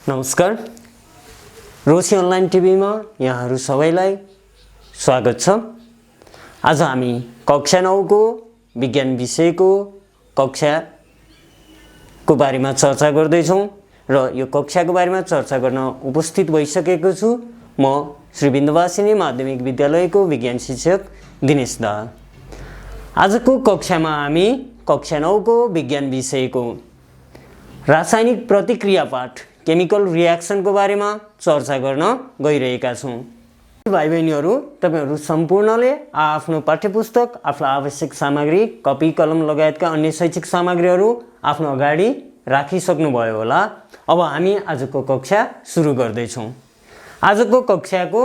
नमस्कार। Rosy online टिभीमा यहाँहरू सबैलाई स्वागत छ। आज हामी कक्षा 9 को विज्ञान विषयको कक्षाको बारेमा चर्चा गर्दैछौँ र यो कक्षाको बारेमा चर्चा गर्न उपस्थित भइसकेको छु म श्री बिन्दुवासिनी माध्यमिक विद्यालयको विज्ञान शिक्षक दिनेश दा। आजको कक्षामा हामी कक्षा 9 को विज्ञान विषयको रासायनिक प्रतिक्रिया पाठ केमिकल रियाक्सन को बारेमा चर्चा गर्न गइरहेका छौं। भाइ बहिनीहरू, तपाईहरु सम्पूर्णले आफ्नो पाठ्यपुस्तक, आफ्नो आवश्यक सामग्री, कपी कलम लगायतका अन्य शैक्षिक सामग्रीहरू आफ्नो अगाडि राखिसक्नु भयो होला। अब हामी आजको कक्षा सुरु गर्दै छौं। आजको कक्षाको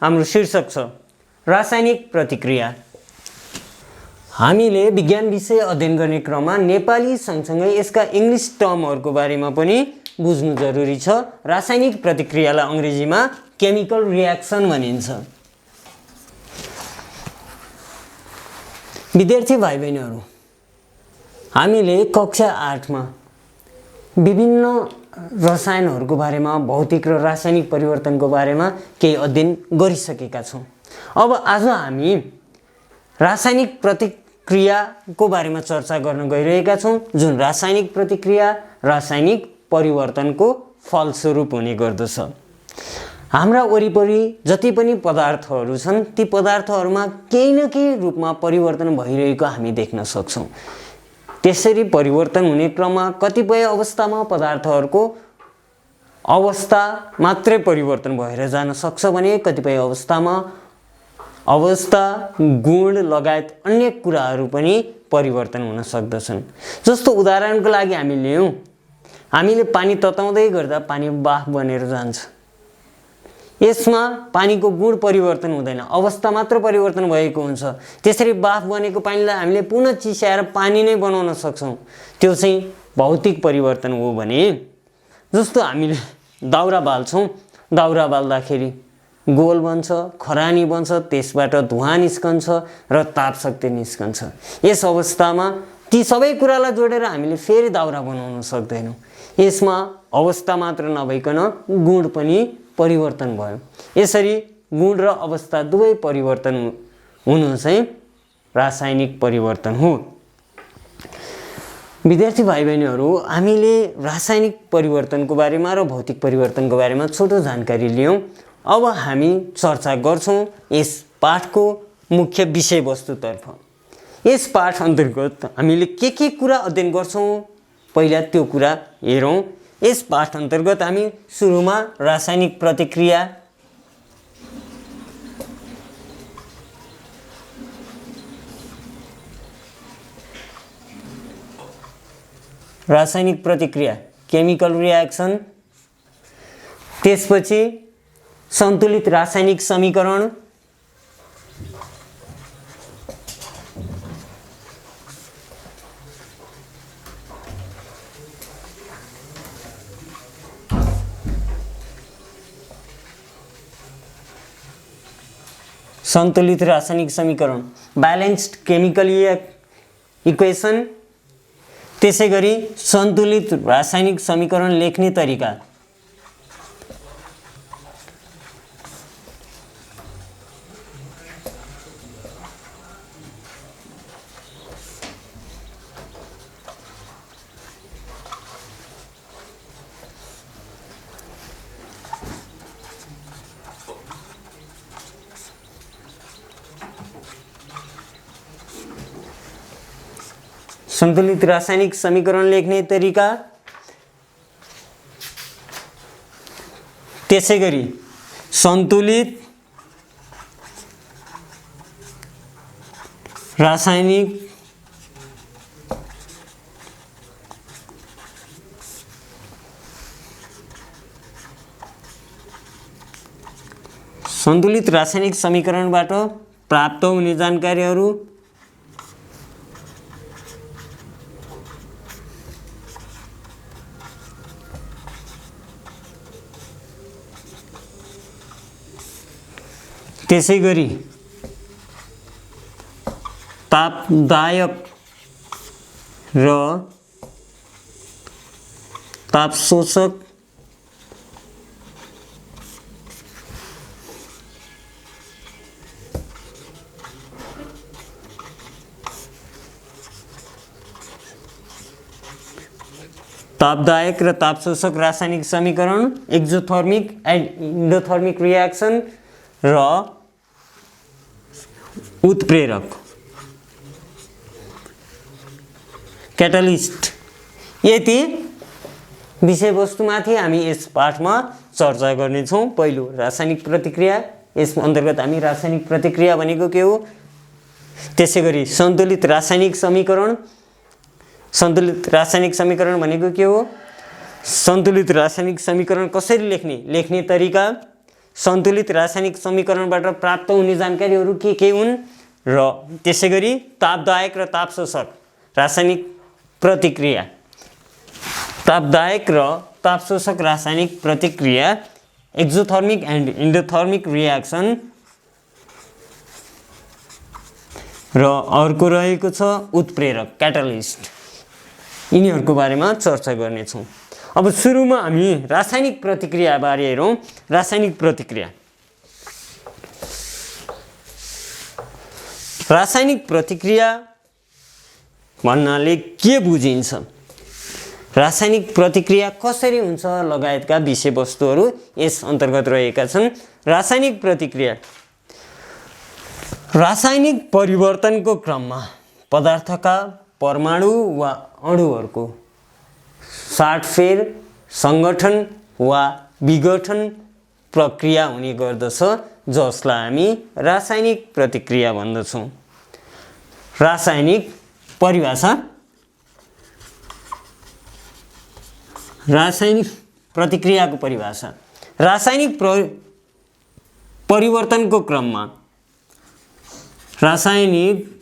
हाम्रो शीर्षक छ रासायनिक प्रतिक्रिया। हामीले विज्ञान विषय अध्ययन गर्ने क्रममा नेपाली सँगसँगै यसका इंग्लिश टर्महरुको बारेमा पनि बुझ्नु जरुरी छ। रासायनिक प्रतिक्रियालाई अंग्रेजीमा केमिकल रियाक्सन भनिन्छ। विद्यार्थी भाइ बहिनीहरू, हामीले कक्षा 8 मा विभिन्न रसायनहरुको बारेमा, भौतिक र रासायनिक परिवर्तनको बारेमा केही अध्ययन गरिसकेका छौं। अब आज हामी रासायनिक प्रतिक्रियाको बारेमा चर्चा गर्न गइरहेका छौं, जुन रासायनिक प्रतिक्रिया रासायनिक परिवर्तनको फलस्वरूप हुने गर्दछ। हाम्रा वरिपरि जति पनि पदार्थहरू छन्, ती पदार्थहरूमा केही न केही रूपमा परिवर्तन भइरहेको हामी देख्न सक्छौं। त्यसरी परिवर्तन हुने क्रममा कतिपय अवस्थामा पदार्थहरूको अवस्था मात्रै परिवर्तन भएर जान सक्छ भने कतिपय अवस्थामा अवस्था, गुण लगायत अन्य कुराहरू पनि परिवर्तन हुन सक्दछन्। जस्तो उदाहरणको लागि हामी लियौं, हामीले पानी तताउँदै गर्दा पानी बाफ बनेर जान्छ। यसमा पानीको गुण परिवर्तन हुँदैन, अवस्था मात्र परिवर्तन भएको हुन्छ। त्यसरी बाफ बनेको पानीलाई हामीले पुनः चिसाएर पानी नै बनाउन सक्छौं। त्यो चाहिँ भौतिक परिवर्तन हो भने जस्तो हामीले दाउरा बाल्छौं, दाउरा बाल्दाखेरि गोल बन्छ, खरानी बन्छ, त्यसबाट धुवाँ निस्कन्छ र ताप शक्ति निस्कन्छ। यस अवस्थामा ती सबै कुरालाई जोडेर हामीले फेरि दाउरा बनाउन सक्दैनौं। यसमा अवस्था मात्र नभइकन गुण पनि परिवर्तन भयो। यसरी गुण र अवस्था दुवै परिवर्तन हुनु चाहिँ रासायनिक परिवर्तन हो। विद्यार्थी भाइ बहिनीहरू, हामीले रासायनिक परिवर्तनको बारेमा र भौतिक परिवर्तनको बारेमा छोटो जानकारी लियौं। अब हामी चर्चा गर्छौं यस पाठको मुख्य विषयवस्तुतर्फ। यस पाठ अन्तर्गत हामीले के कुरा अध्ययन गर्छौं, पहिला त्यो कुरा हेरौं। यस पाठ अन्तर्गत हामी सुरुमा रासायनिक प्रतिक्रिया, रासायनिक प्रतिक्रिया केमिकल रियाक्सन, त्यसपछि सन्तुलित रासायनिक समीकरण, सन्तुलित रासायनिक समीकरण ब्यालेन्स्ड केमिकल इक्वेसन, त्यसैगरी सन्तुलित रासायनिक समीकरण लेख्ने तरिका। सन्तुलित रासायनिक समीकरण लेख्ने तरिका, त्यसैगरी सन्तुलित रासायनिक समीकरणबाट प्राप्त हुने जानकारीहरू, त्यसैगरी तापदायक र ताप शोषक तापदायक र तापशोषक रासायनिक समीकरण, एक्जोथर्मिक एन्ड इन्डोथर्मिक रियाक्सन र उत्प्रेरक क्याटालिस्ट। यति विषयवस्तुमाथि हामी यस पाठमा चर्चा गर्नेछौँ। पहिलो रासायनिक प्रतिक्रिया, यस अन्तर्गत हामी रासायनिक प्रतिक्रिया भनेको के हो, त्यसैगरी सन्तुलित रासायनिक समीकरण, सन्तुलित रासायनिक समीकरण भनेको के हो, सन्तुलित रासायनिक समीकरण कसरी लेख्ने तरिका, सन्तुलित रासायनिक समीकरणबाट प्राप्त हुने जानकारीहरू के हुन्, र त्यसैगरी तापदायक र तापशोषक रासायनिक प्रतिक्रिया, तापदायक र तापशोषक रासायनिक प्रतिक्रिया, एक्जोथर्मिक एन्ड इन्डोथर्मिक रियाक्सन र अर्को रहेको छ उत्प्रेरक क्याटालिस्ट। यिनीहरूको बारेमा चर्चा गर्नेछौँ। अब सुरुमा हामी रासायनिक प्रतिक्रिया बारे हेरौँ। रासायनिक प्रतिक्रिया, रासायनिक प्रतिक्रिया भन्नाले के बुझिन्छ, रासायनिक प्रतिक्रिया कसरी हुन्छ लगायतका विषयवस्तुहरू यस अन्तर्गत रहेका छन्। रासायनिक प्रतिक्रिया, रासायनिक परिवर्तनको क्रममा पदार्थका परमाणु वा अणुहरूको साटफेर, सङ्गठन वा विघटन प्रक्रिया हुने गर्दछ, जसलाई हामी रासायनिक प्रतिक्रिया भन्दछौँ। रासायनिक परिभाषा, रासायनिक प्रतिक्रियाको परिभाषा, रासायनिक परिवर्तनको क्रममा, रासायनिक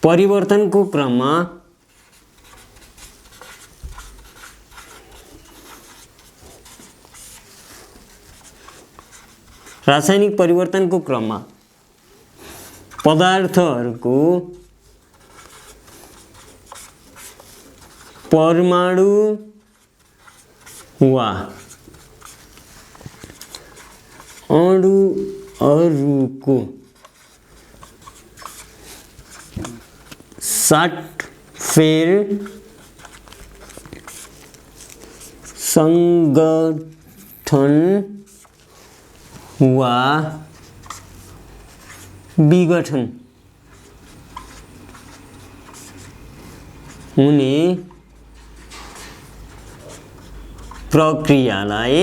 परिवर्तनको क्रममा रासायनिक परिवर्तनको क्रममा पदार्थहरूको परमाणु वा अणुहरूको साटफेर, सङ्गठन वा विघटन हुने प्रक्रियालाई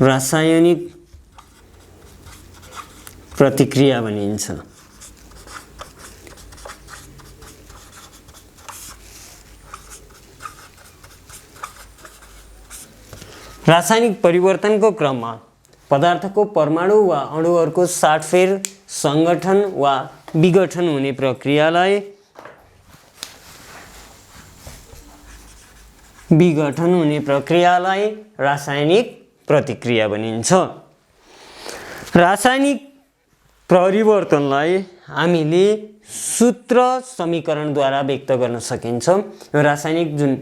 रासायनिक प्रतिक्रिया भनिन्छ। रासायनिक परिवर्तनको क्रममा पदार्थको परमाणु वा अणुहरूको साटफेर, सङ्गठन वा विघटन हुने प्रक्रियालाई रासायनिक प्रतिक्रिया भनिन्छ। रासायनिक परिवर्तनलाई हामीले सूत्र समीकरणद्वारा व्यक्त गर्न सकिन्छ। यो रासायनिक जुन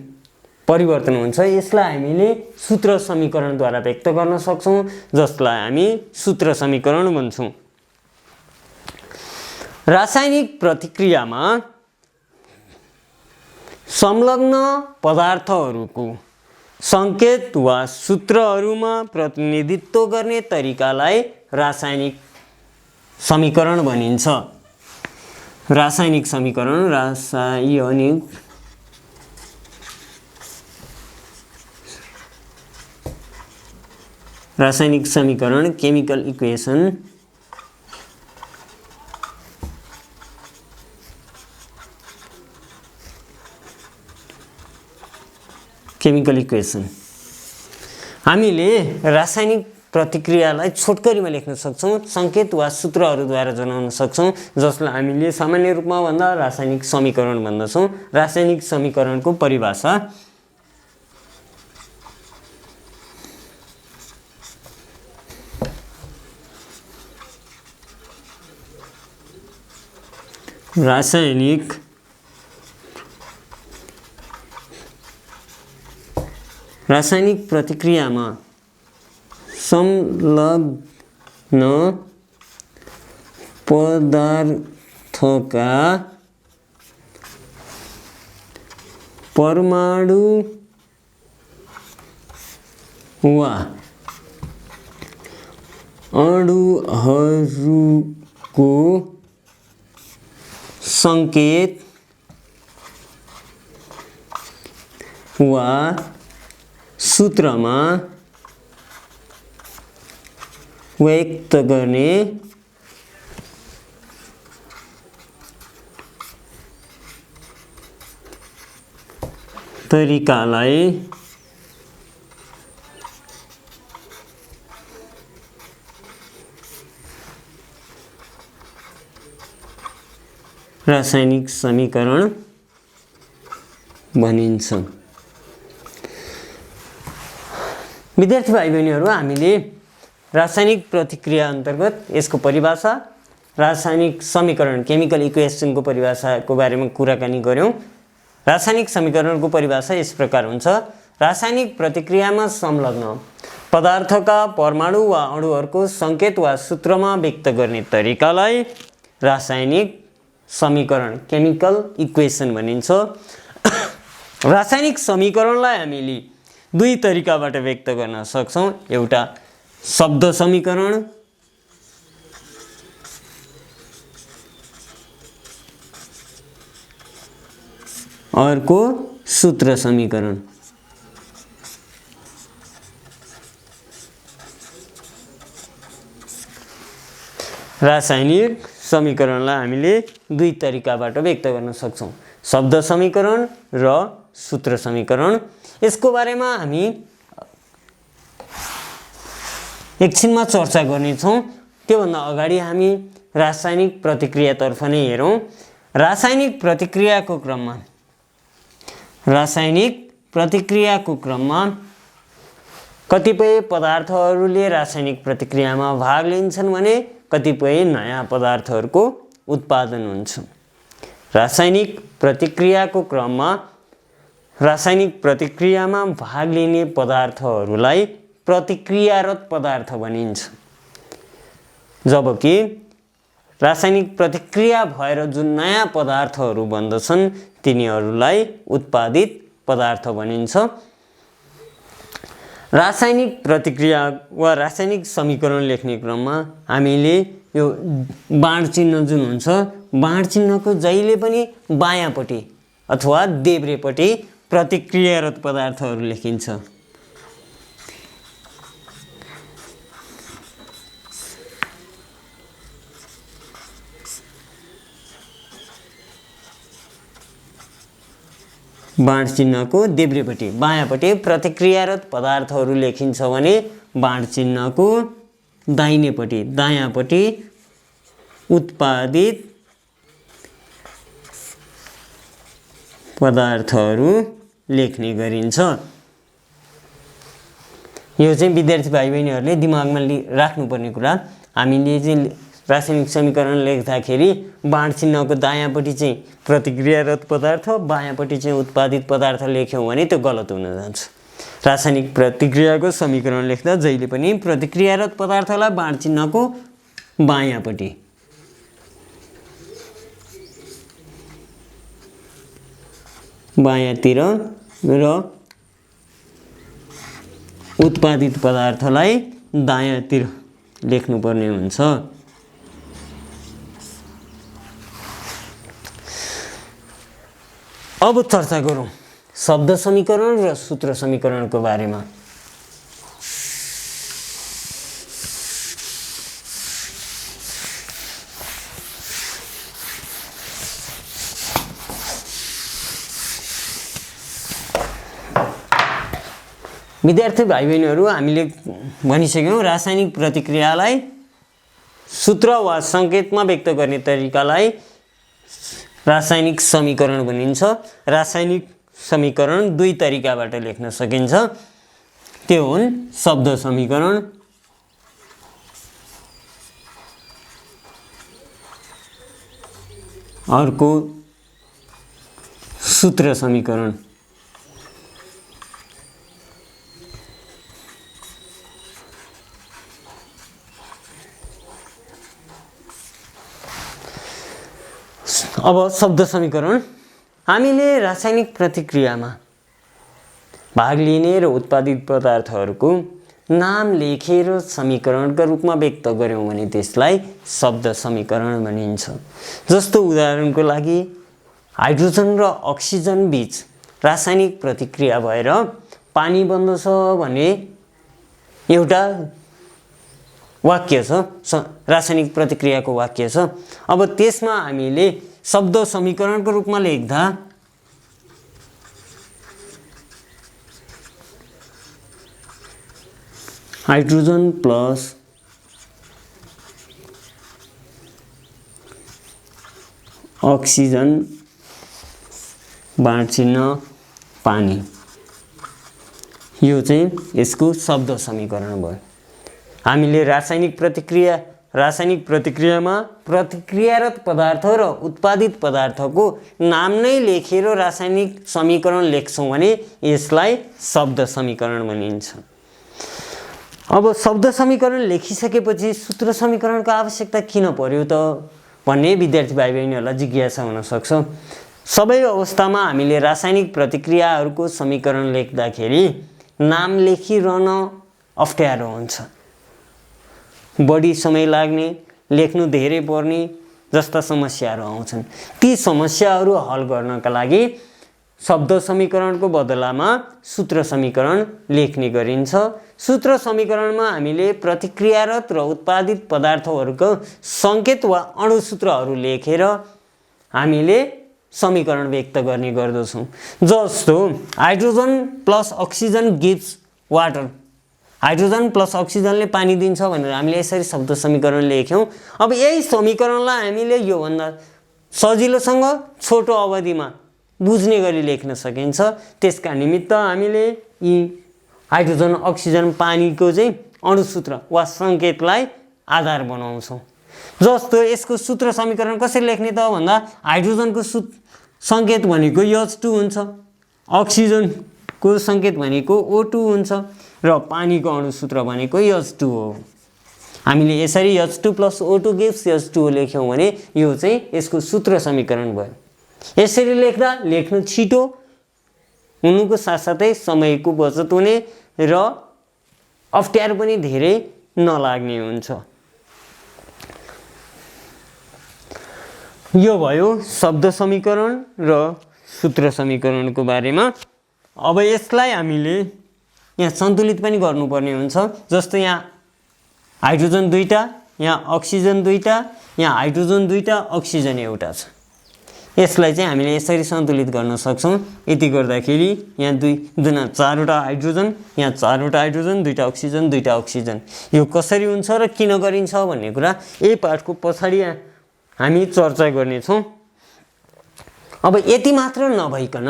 परिवर्तन हुन्छ यसलाई हामीले सूत्र समीकरणद्वारा व्यक्त गर्न सक्छौँ, जसलाई हामी सूत्र समीकरण भन्छौँ। रासायनिक प्रतिक्रियामा संलग्न पदार्थहरूको सङ्केत वा सूत्रहरूमा प्रतिनिधित्व गर्ने तरिकालाई रासायनिक समीकरण भनिन्छ। रासायनिक समीकरण, रासायनिक समीकरण, केमिकल इक्वेसन, केमिकल इक्वेसन। हामीले रासायनिक प्रतिक्रियालाई छोटकरीमा लेख्न सक्छौँ, सङ्केत वा सूत्रहरूद्वारा जनाउन सक्छौँ, जसलाई हामीले सामान्य रूपमा भन्दा रासायनिक समीकरण भन्दछौँ। रासायनिक समीकरणको परिभाषा, रासायनिक प्रतिक्रियामा संलग्न पदार्थका परमाणु वा अणुहरूको संकेत वा सूत्रमा व्यक्त गर्ने तरिकालाई रासायनिक समीकरण भनिन्छ। विद्यार्थी भाइ बहिनीहरू, हामीले रासायनिक प्रतिक्रिया अन्तर्गत यसको परिभाषा, रासायनिक समीकरण केमिकल इक्वेसनको परिभाषाको बारेमा कुराकानी गऱ्यौँ। रासायनिक समीकरणको परिभाषा यस प्रकार हुन्छ। रासायनिक प्रतिक्रियामा संलग्न पदार्थका परमाणु वा अणुहरूको संकेत वा सूत्रमा व्यक्त गर्ने तरिकालाई रासायनिक समीकरण केमिकल इक्वेसन भनिन्छ। रासायनिक समीकरणलाई हामीले दुई तरिकाबाट व्यक्त गर्न सक्छौँ। एउटा शब्द समीकरण, अर्को सूत्र समीकरण। रासायनिक समीकरणलाई हामीले दुई तरिकाबाट व्यक्त गर्न सक्छौँ, शब्द समीकरण र सूत्र समीकरण। यसको बारेमा हामी एकछिनमा चर्चा गर्नेछौँ। त्योभन्दा अगाडि हामी रासायनिक प्रतिक्रियातर्फ नै हेरौँ। रासायनिक प्रतिक्रियाको क्रममा कतिपय पदार्थहरूले रासायनिक प्रतिक्रियामा भाग लिन्छन् भने कतिपय नयाँ पदार्थहरूको उत्पादन हुन्छ। रासायनिक प्रतिक्रियाको क्रममा रासायनिक प्रतिक्रियामा भाग लिने पदार्थहरूलाई प्रतिक्रियारत पदार्थ भनिन्छ, जबकि रासायनिक प्रतिक्रिया भएर जुन नयाँ पदार्थहरू बन्दछन् तिनीहरूलाई उत्पादित पदार्थ भनिन्छ। रासायनिक प्रतिक्रिया वा रासायनिक समीकरण लेख्ने क्रममा हामीले यो बाण चिन्ह जुन हुन्छ, बाण चिन्हको जहिले पनि बायाँपट्टि अथवा देब्रेपट्टि प्रतिक्रियारत पदार्थहरू लेखिन्छ। बाण चिन्हको देब्रेपट्टि बायाँपट्टि प्रतिक्रियारत पदार्थहरू लेखिन्छ भने बाण चिन्हको दाहिनेपट्टि दायाँपट्टि उत्पादित पदार्थहरू लेख्ने गरिन्छ। यो चाहिँ विद्यार्थी भाइ बहिनीहरूले दिमागमा राख्नुपर्ने कुरा। हामीले चाहिँ रासायनिक समीकरण लेख्दाखेरि बाण चिन्हको दायाँपट्टि चाहिँ प्रतिक्रियारत पदार्थ, बायाँपट्टि चाहिँ उत्पादित पदार्थ लेख्यौँ भने त्यो गलत हुन जान्छ। रासायनिक प्रतिक्रियाको समीकरण लेख्दा जहिले पनि प्रतिक्रियारत पदार्थलाई बाण चिन्हको बायाँपट्टि, बायाँतिर र उत्पादित पदार्थलाई दायाँतिर लेख्नुपर्ने हुन्छ। अब चर्चा गरौँ शब्द समीकरण र सूत्र समीकरणको बारेमा। विद्यार्थी भाइ बहिनीहरू, हामीले भनिसक्यौँ रासायनिक प्रतिक्रियालाई सूत्र वा सङ्केतमा व्यक्त गर्ने तरिकालाई रासायनिक समीकरण भनिन्छ। रासायनिक समीकरण दुई तरिकाबाट लेख्न सकिन्छ। त्यो हुन् शब्द समीकरण अर्को सूत्र समीकरण। अब शब्द समीकरण हामीले रासायनिक प्रतिक्रियामा भाग लिने र उत्पादित पदार्थहरूको नाम लेखेर समीकरणका रूपमा व्यक्त गर्यौं भने त्यसलाई शब्द समीकरण भनिन्छ। जस्तो उदाहरणको लागि हाइड्रोजन र अक्सिजन बीच रासायनिक प्रतिक्रिया भएर पानी बन्दछ भन्ने एउटा वाक्य छ, रासायनिक प्रतिक्रियाको वाक्य छ। अब त्यसमा हामीले शब्द समीकरणको रूपमा लेख्दा हाइड्रोजन प्लस अक्सिजन बाण चिन्ह पानी, यो चाहिँ यसको शब्द समीकरण भयो। हामीले रासायनिक प्रतिक्रियामा प्रतिक्रियारत पदार्थ र उत्पादित पदार्थको नाम नै लेखेर रासायनिक समीकरण लेख्छौं भने यसलाई शब्द समीकरण भनिन्छ। अब शब्द समीकरण लेखिसकेपछि सूत्र समीकरणको आवश्यकता किन पर्यो त भन्ने विद्यार्थी भाइ बहिनीहरूलाई जिज्ञासा हुन सक्छ। सबै अवस्थामा हामीले रासायनिक प्रतिक्रियाहरूको समीकरण लेख्दाखेरि नाम लेखिरहन अप्ठ्यारो हुन्छ, बढी समय लाग्ने, लेख्नु धेरै पर्ने जस्ता समस्याहरू आउँछन्। ती समस्याहरू हल गर्नका लागि शब्द समीकरणको बदलामा सूत्र समीकरण लेख्ने गरिन्छ। सूत्र समीकरणमा हामीले प्रतिक्रियारत र उत्पादित पदार्थहरूको सङ्केत वा अणुसूत्रहरू लेखेर हामीले समीकरण व्यक्त गर्ने गर्दछौँ। जस्तो hydrogen plus oxygen gives water, hydrogen plus अक्सिजनले पानी दिन्छ भनेर हामीले यसरी शब्द समीकरण लेख्यौँ। अब यही समीकरणलाई हामीले योभन्दा सजिलोसँग छोटो अवधिमा बुझ्ने गरी लेख्न सकिन्छ। त्यसका निमित्त हामीले यी हाइड्रोजन अक्सिजन पानीको चाहिँ अणुसूत्र वा सङ्केतलाई आधार बनाउँछौँ। जस्तो यसको सूत्र समीकरण कसरी लेख्ने त भन्दा हाइड्रोजनको सङ्केत भनेको H2 हुन्छ, अक्सिजनको सङ्केत भनेको O2 हुन्छ र पानीको अणुसूत्र भनेको H2 हो। हामीले यसरी H2 plus O2 gives H2 लेख्यौँ भने यो चाहिँ यसको सूत्र समीकरण भयो। यसरी लेख्दा लेख्नु छिटो हुनुको साथसाथै समयको बचत हुने र अप्ठ्यारो पनि धेरै नलाग्ने हुन्छ। यो भयो शब्द समीकरण र सूत्र समीकरणको बारेमा। अब यसलाई हामीले यहाँ सन्तुलित पनि गर्नुपर्ने हुन्छ। जस्तो यहाँ हाइड्रोजन दुईटा, यहाँ अक्सिजन दुईटा, यहाँ हाइड्रोजन दुईटा, अक्सिजन एउटा छ। यसलाई चाहिँ हामीले यसरी सन्तुलित गर्न सक्छौँ। यति गर्दाखेरि यहाँ चारवटा हाइड्रोजन, यहाँ चारवटा हाइड्रोजन, दुईटा अक्सिजन। यो कसरी हुन्छ र किन गरिन्छ भन्ने कुरा यही पाठको पछाडि हामी चर्चा गर्नेछौँ। अब यति मात्र नभइकन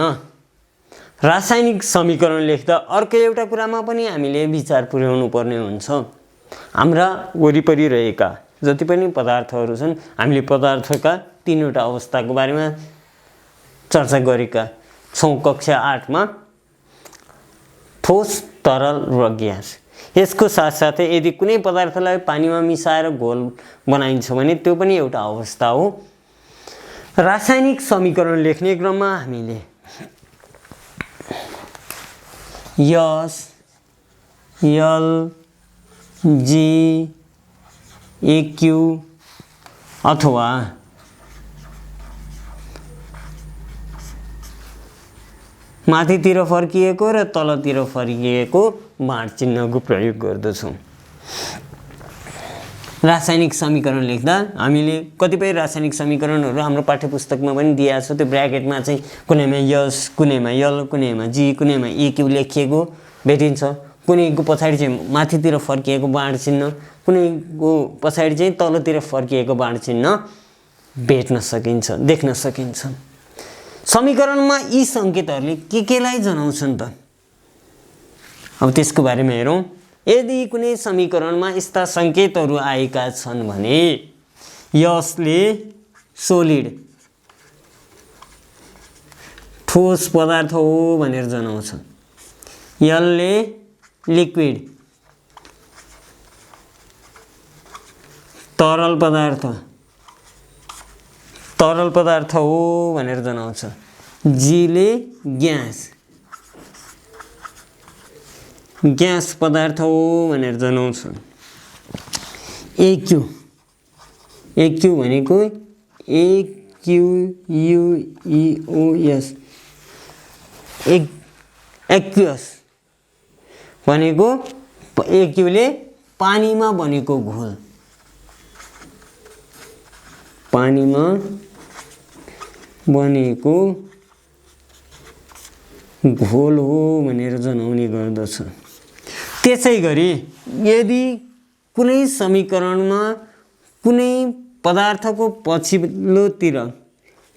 रासायनिक समीकरण लेख्दा अर्को एउटा कुरामा पनि हामीले विचार पुर्याउनु पर्ने हुन्छ। हाम्रा वरिपरि रहेका जति पनि पदार्थहरू छन्, हामीले पदार्थका तीनवटा अवस्थाको बारेमा चर्चा गरेका छौँ कक्षा 8 मा, ठोस, तरल र ग्यास। यसको साथसाथै यदि कुनै पदार्थलाई पानीमा मिसाएर घोल बनाइन्छ भने त्यो पनि एउटा अवस्था हो। रासायनिक समीकरण लेख्ने क्रममा हामीले S, L, G, AQ अथवा माथितिर फर्किएको र तलतिर फर्किएको बाण चिन्हको प्रयोग गर्दछौँ। रासायनिक समीकरण लेख्दा हामीले कतिपय रासायनिक समीकरणहरू हाम्रो पाठ्यपुस्तकमा पनि दिएको छ। त्यो ब्र्याकेटमा चाहिँ कुनैमा S, कुनैमा L, कुनैमा G, कुनैमा AQ लेखिएको भेटिन्छ। कुनैको पछाडि चाहिँ माथितिर फर्किएको बाण चिन्ह, कुनैको पछाडि चाहिँ तलतिर फर्किएको बाण चिन्ह भेट्न सकिन्छ, देख्न सकिन्छ। समीकरणमा यी सङ्केतहरूले केलाई जनाउँछन् त? अब त्यसको बारेमा हेरौँ। यदि कुनै समीकरणमा यस्ता सङ्केतहरू आएका छन् भने यसले सोलिड ठोस पदार्थ हो भनेर जनाउँछ, यसले लिक्विड तरल पदार्थ हो भनेर जनाउँछ, जीले ग्यास पदार्थ हो भनेर जनाउँछ। एक्यु भनेको AQUEOS एक्युअस भनेको एक्युले पानीमा बनेको घोल, पानीमा बनेको घोल हो भनेर जनाउने गर्दछ। त्यसै गरी यदि कुनै समीकरणमा कुनै पदार्थको पछिल्लोतिर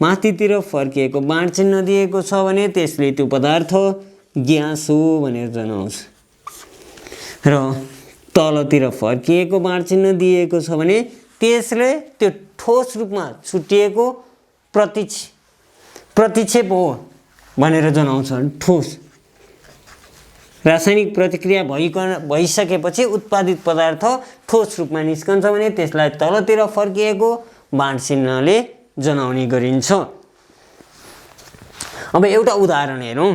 माथितिर फर्किएको बाण चिन्ह दिएको छ भने त्यसले त्यो पदार्थ ग्यास हो भनेर जनाउँछ र तलतिर फर्किएको बाण चिन्ह दिएको छ भने त्यसले त्यो ठोस रूपमा छुटिएको प्रतिक्षेप हो भनेर जनाउँछ। ठोस रासायनिक प्रतिक्रिया भइसकेपछि उत्पादित पदार्थ ठोस रूपमा निस्कन्छ भने त्यसलाई तलतिर फर्किएको बाण चिन्हले जनाउने गरिन्छ। अब एउटा उदाहरण हेरौँ।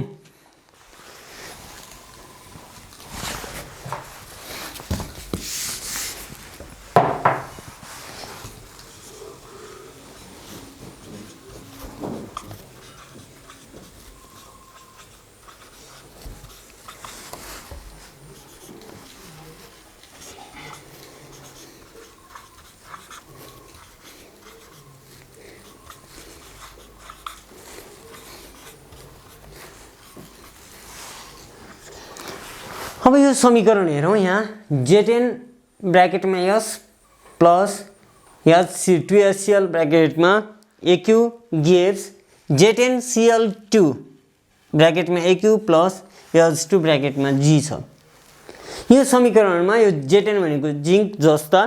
अब यो समीकरण हेरौँ। यहाँ Z10 ब्रैकेटमा S plus H2Cl ब्रैकेटमा AQ gives Z10Cl2 ब्रैकेटमा AQ plus H2 ब्रैकेटमा G छ। यो समीकरणमा यो Z10 भनेको जिंक जस्ता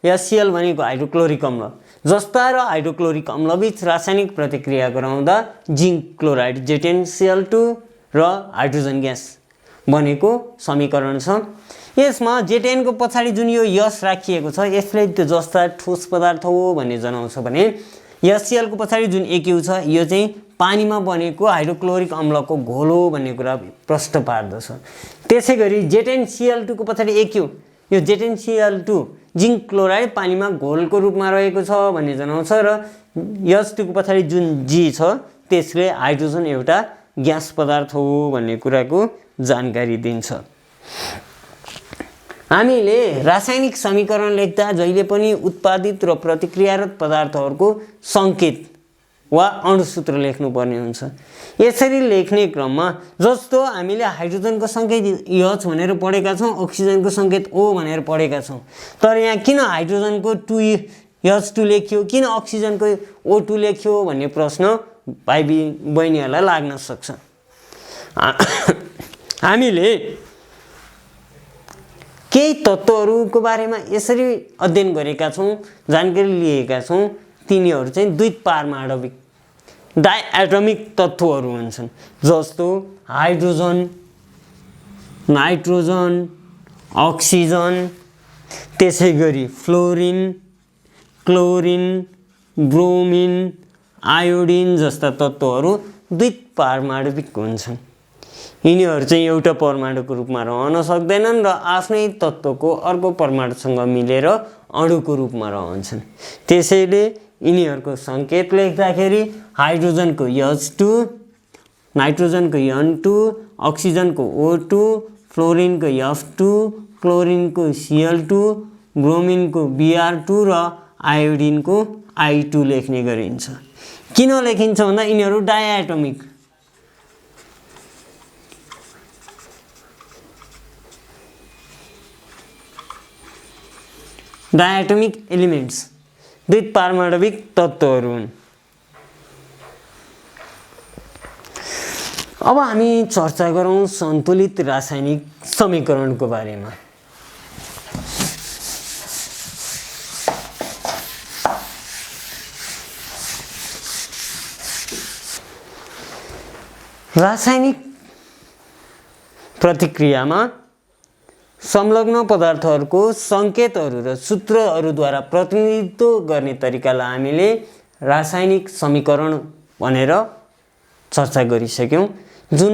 या Cl भनेको हाइड्रोक्लोरिक अम्ल जस्ता र हाइड्रोक्लोरिक अम्ल बीच रासायनिक प्रतिक्रिया गराउँदा जिंक क्लोराइड Z10Cl2 र हाइड्रोजन ग्यास बनेको समीकरण छ। यसमा Z10 को पछाडि जुन यो यस राखिएको छ यसले त्यो जस्ता ठोस पदार्थ हो भन्ने जनाउँछ भने HCl को पछाडि जुन AQ छ यो चाहिँ पानीमा बनेको हाइड्रोक्लोरिक अम्लको घोल हो भन्ने कुरा प्रष्ट पार्दछ। त्यसैगरी Z10Cl2 को पछाडि AQ यो Z10Cl2 जिंक क्लोराइड पानीमा घोलको रूपमा रहेको छ भन्ने जनाउँछ र H2 को पछाडि जुन G छ त्यसले हाइड्रोजन एउटा ग्यास पदार्थ हो भन्ने कुराको जानकारी दिन्छ। हामीले रासायनिक समीकरण लेख्दा जहिले पनि उत्पादित र प्रतिक्रियारत पदार्थहरूको संकेत वा अणुसूत्र लेख्नुपर्ने हुन्छ। यसरी लेख्ने क्रममा जस्तो हामीले हाइड्रोजनको संकेत H भनेर पढेका छौं, अक्सिजनको संकेत O भनेर पढेका छौं, तर यहाँ किन हाइड्रोजनको 2H2 लेख्यो, किन अक्सिजनको O2 लेख्यो भन्ने प्रश्न भाइ बहिनीहरूलाई लाग्न सक्छ। हामीले केही तत्त्वहरूको बारेमा यसरी अध्ययन गरेका छौं, जानकारी लिएका छौं, तिनीहरू चाहिँ द्वैत पारमाणविक डायएटमिक तत्त्वहरू हुन्छन्। जस्तो हाइड्रोजन, नाइट्रोजन, अक्सिजन, त्यसैगरी फ्लोरिन, क्लोरिन, ब्रोमिन, आयोडिन जस्ता तत्त्वहरू द्वैत पारमाणविक हुन्छन्। यिनीहरू चाहिँ एउटा परमाणुको रूपमा रहन सक्दैनन् र आफ्नै तत्त्वको अर्को परमाणुसँग मिलेर अणुको रूपमा रहन्छन्। त्यसैले यिनीहरूको संकेत लेख्दाखेरि हाइड्रोजनको H2, नाइट्रोजनको N2, अक्सिजनको O2, फ्लोरिनको F2, क्लोरिनको Cl2, ब्रोमिनको Br2 र आयोडिनको I2 लेख्ने गरिन्छ। किन लेखिन्छ भन्दा यिनीहरू डायएटमिक एलिमेन्ट्स द्वैत पारमाणविक तत्त्वहरू हुन्। अब हामी चर्चा गरौँ सन्तुलित रासायनिक समीकरणको बारेमा। रासायनिक प्रतिक्रियामा संलग्न पदार्थहरूको संकेतहरू र सूत्रहरूद्वारा प्रतिनिधित्व गर्ने तरिकालाई हामीले रासायनिक समीकरण भनेर चर्चा गरिसक्यौँ। जुन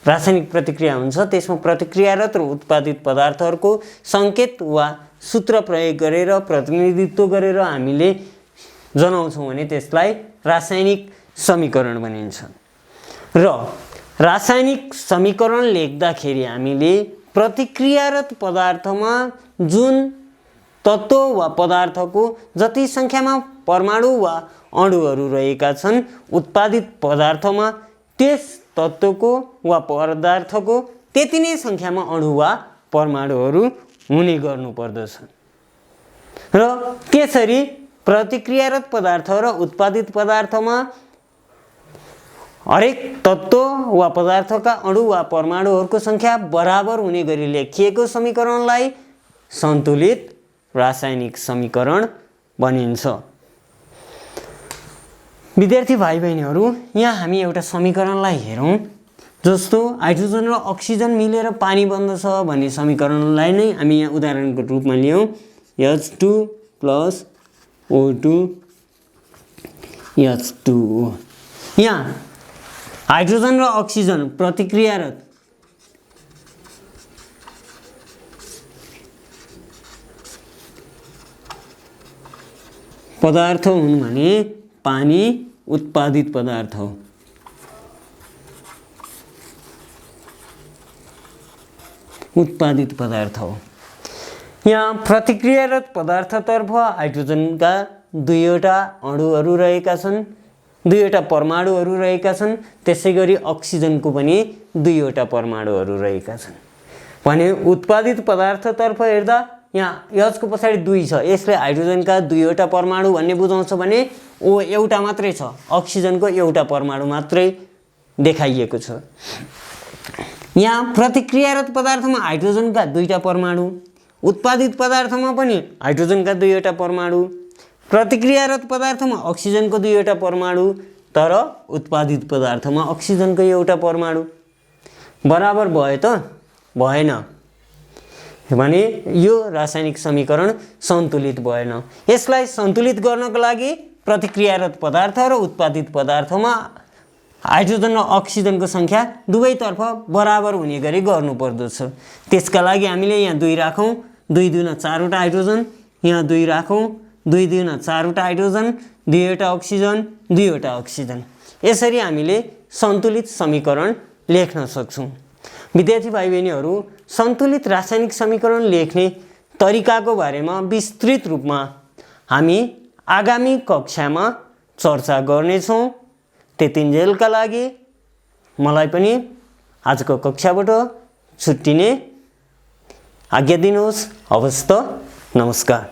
रासायनिक प्रतिक्रिया हुन्छ त्यसमा प्रतिक्रियारत र उत्पादित पदार्थहरूको सङ्केत वा सूत्र प्रयोग गरेर प्रतिनिधित्व गरेर हामीले जनाउँछौँ भने त्यसलाई रासायनिक समीकरण भनिन्छ। र रासायनिक समीकरण लेख्दाखेरि हामीले प्रतिक्रियारत पदार्थमा जुन तत्त्व वा पदार्थको जति सङ्ख्यामा परमाणु वा अणुहरू रहेका छन्, उत्पादित पदार्थमा त्यस तत्त्वको वा पदार्थको त्यति नै सङ्ख्यामा अणु वा परमाणुहरू हुने गर्नुपर्दछ। र त्यसरी प्रतिक्रियारत पदार्थ र उत्पादित पदार्थमा हरेक तत्त्व वा पदार्थका अणु वा परमाणुहरूको सङ्ख्या बराबर हुने गरी लेखिएको समीकरणलाई सन्तुलित रासायनिक समीकरण भनिन्छ। विद्यार्थी भाइ बहिनीहरू, यहाँ हामी एउटा समीकरणलाई हेरौँ। जस्तो हाइड्रोजन र अक्सिजन मिलेर पानी बन्दछ भन्ने समीकरणलाई नै हामी यहाँ उदाहरणको रूपमा लियौँ। H2 + O2 H2O। यहाँ हाइड्रोजन र अक्सिजन प्रतिक्रियारत पदार्थ हुन् भने पानी उत्पादित पदार्थ हो। उत्पादित पदार्थ हो। यहाँ प्रतिक्रियारत पदार्थतर्फ हाइड्रोजनका दुईवटा अणुहरू रहेका छन्, दुईवटा परमाणुहरू रहेका छन्। त्यसै गरी अक्सिजनको पनि दुईवटा परमाणुहरू रहेका छन्। भने उत्पादित पदार्थतर्फ हेर्दा यहाँ यसको पछाडि 2 छ, यसले हाइड्रोजनका दुईवटा परमाणु भन्ने बुझाउँछ भने ओ एउटा मात्रै छ, अक्सिजनको एउटा परमाणु मात्रै देखाइएको छ। यहाँ प्रतिक्रियारत पदार्थमा हाइड्रोजनका दुईटा परमाणु, उत्पादित पदार्थमा पनि हाइड्रोजनका दुईवटा परमाणु, प्रतिक्रियारत पदार्थमा अक्सिजनको दुईवटा परमाणु, तर उत्पादित पदार्थमा अक्सिजनको एउटा परमाणु। बराबर भयो त? भएन। भने यो रासायनिक समीकरण सन्तुलित भएन। यसलाई सन्तुलित गर्नको लागि प्रतिक्रियारत पदार्थ र उत्पादित पदार्थमा हाइड्रोजन र अक्सिजनको सङ्ख्या दुवैतर्फ बराबर हुने गरी गर्नुपर्दछ। त्यसका लागि हामीले यहाँ 2 राखौँ, 2 दुना 4 वटा हाइड्रोजन, यहाँ 2 राखौँ, 2 दुना 4 वटा हाइड्रोजन, 2 वटा अक्सिजन, 2 वटा अक्सिजन। यसरी हामीले सन्तुलित समीकरण लेख्न सक्छौँ। विद्यार्थी भाइ बहिनीहरू, सन्तुलित रासायनिक समीकरण लेख्ने तरिकाको बारेमा विस्तृत रूपमा हामी आगामी कक्षामा चर्चा गर्नेछौँ। त्यतिन्जेलका लागि मलाई पनि आजको कक्षाबाट छुट्टिने आज्ञा दिनुहोस्। हवस् त, नमस्कार।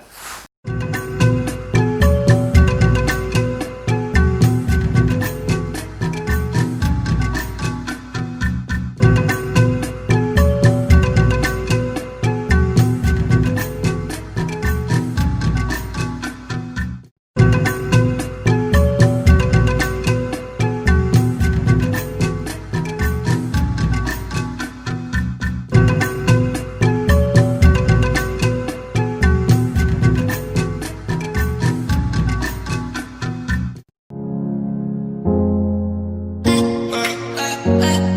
I